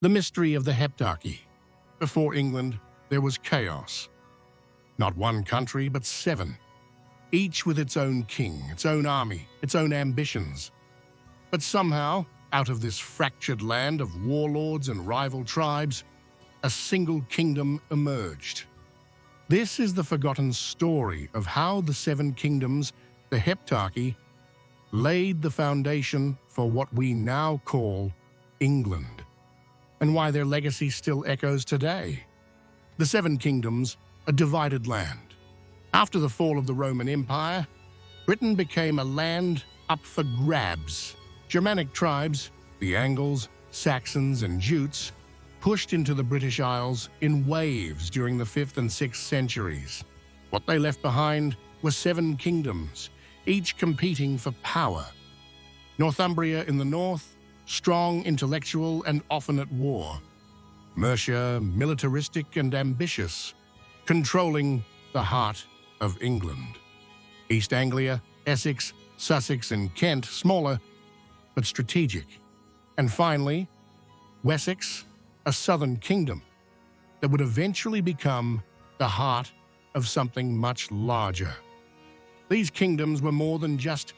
The mystery of the Heptarchy. Before England, there was chaos. Not one country, but 7, each with its own king, its own army, its own ambitions. But somehow, out of this fractured land of warlords and rival tribes, a single kingdom emerged. This is the forgotten story of how the 7 kingdoms, the Heptarchy, laid the foundation for what we now call England, and why their legacy still echoes today. The 7 kingdoms, a divided land. After the fall of the Roman Empire, Britain became a land up for grabs. Germanic tribes, the Angles, Saxons, and Jutes, pushed into the British Isles in waves during the 5th and 6th centuries. What they left behind were 7 kingdoms, each competing for power. Northumbria in the north, strong, intellectual, and often at war. Mercia, militaristic and ambitious, controlling the heart of England. East Anglia, Essex, Sussex, and Kent, smaller but strategic. And finally, Wessex, a southern kingdom that would eventually become the heart of something much larger. These kingdoms were more than just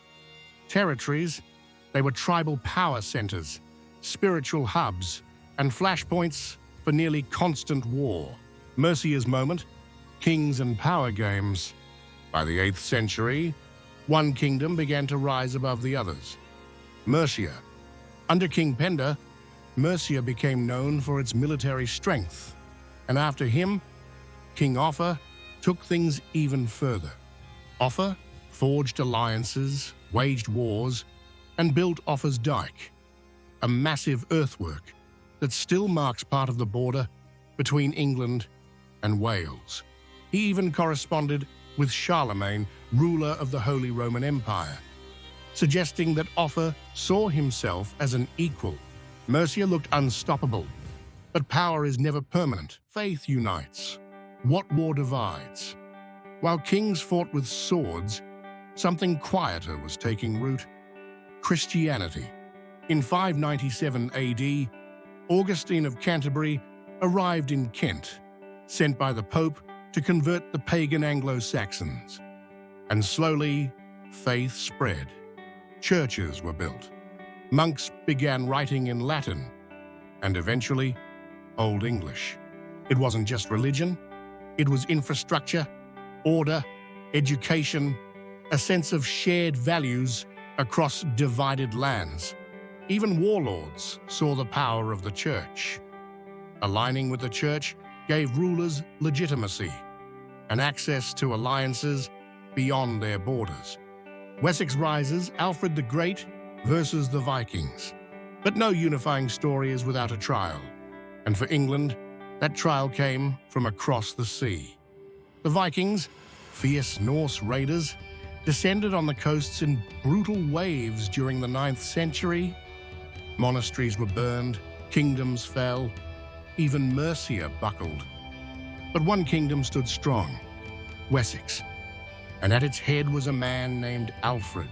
territories. They were tribal power centers, spiritual hubs, and flashpoints for nearly constant war. Mercia's moment, kings and power games. By the 8th century, one kingdom began to rise above the others. Mercia. Under King Penda, Mercia became known for its military strength, and after him, King Offa took things even further. Offa forged alliances, waged wars, and built Offa's Dyke, a massive earthwork that still marks part of the border between England and Wales. He even corresponded with Charlemagne, ruler of the Holy Roman Empire, suggesting that Offa saw himself as an equal. Mercia looked unstoppable, but power is never permanent. Faith unites. What war divides? While kings fought with swords, something quieter was taking root: Christianity. In 597 AD, Augustine of Canterbury arrived in Kent, sent by the Pope to convert the pagan Anglo-Saxons. And slowly, faith spread. Churches were built. Monks began writing in Latin, and eventually, Old English. It wasn't just religion, it was infrastructure, order, education, a sense of shared values across divided lands. Even warlords saw the power of the church. Aligning with the church gave rulers legitimacy and access to alliances beyond their borders. Wessex rises, Alfred the Great versus the Vikings. But no unifying story is without a trial. And for England, that trial came from across the sea. The Vikings, fierce Norse raiders, descended on the coasts in brutal waves during the 9th century. Monasteries were burned, kingdoms fell, even Mercia buckled. But one kingdom stood strong: Wessex. And at its head was a man named Alfred.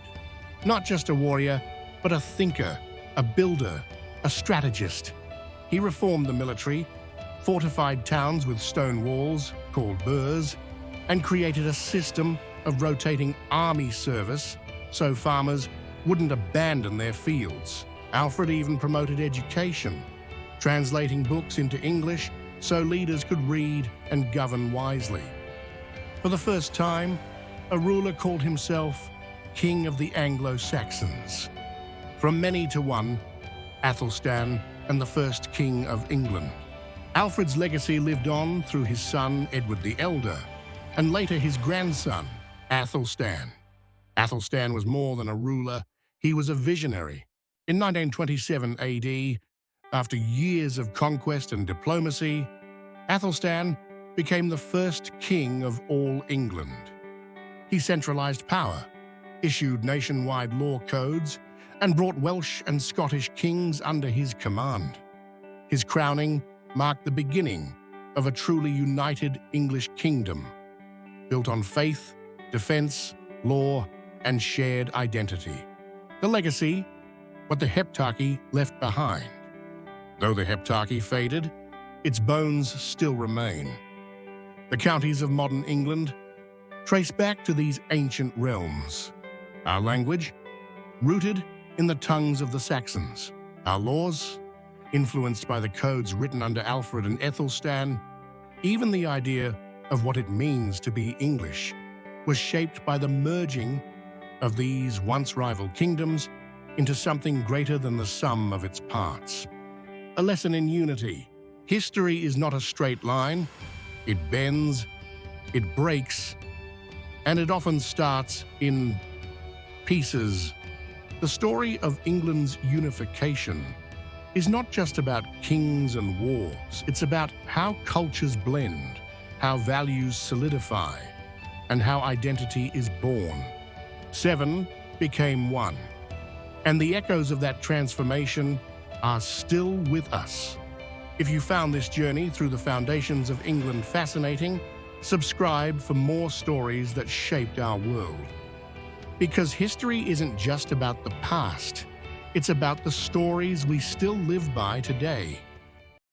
Not just a warrior, but a thinker, a builder, a strategist. He reformed the military, fortified towns with stone walls, called burhs, and created a system of rotating army service so farmers wouldn't abandon their fields. Alfred even promoted education, translating books into English so leaders could read and govern wisely. For the first time, a ruler called himself King of the Anglo-Saxons. From many to one, Æthelstan and the first King of England. Alfred's legacy lived on through his son Edward the Elder, and later his grandson, Æthelstan. Æthelstan was more than a ruler, he was a visionary. In 1927 AD, after years of conquest and diplomacy, Æthelstan became the first king of all England. He centralized power, issued nationwide law codes, and brought Welsh and Scottish kings under his command. His crowning marked the beginning of a truly united English kingdom, built on faith, defense, law, and shared identity. The legacy, what the Heptarchy left behind. Though the Heptarchy faded, its bones still remain. The counties of modern England trace back to these ancient realms. Our language, rooted in the tongues of the Saxons. Our laws, influenced by the codes written under Alfred and Æthelstan. Even the idea of what it means to be English was shaped by the merging of these once rival kingdoms into something greater than the sum of its parts. A lesson in unity. History is not a straight line. It bends, it breaks, and it often starts in pieces. The story of England's unification is not just about kings and wars. It's about how cultures blend, how values solidify, and how identity is born. 7 became 1, and the echoes of that transformation are still with us. If you found this journey through the foundations of England fascinating, subscribe for more stories that shaped our world. Because history isn't just about the past, it's about the stories we still live by today.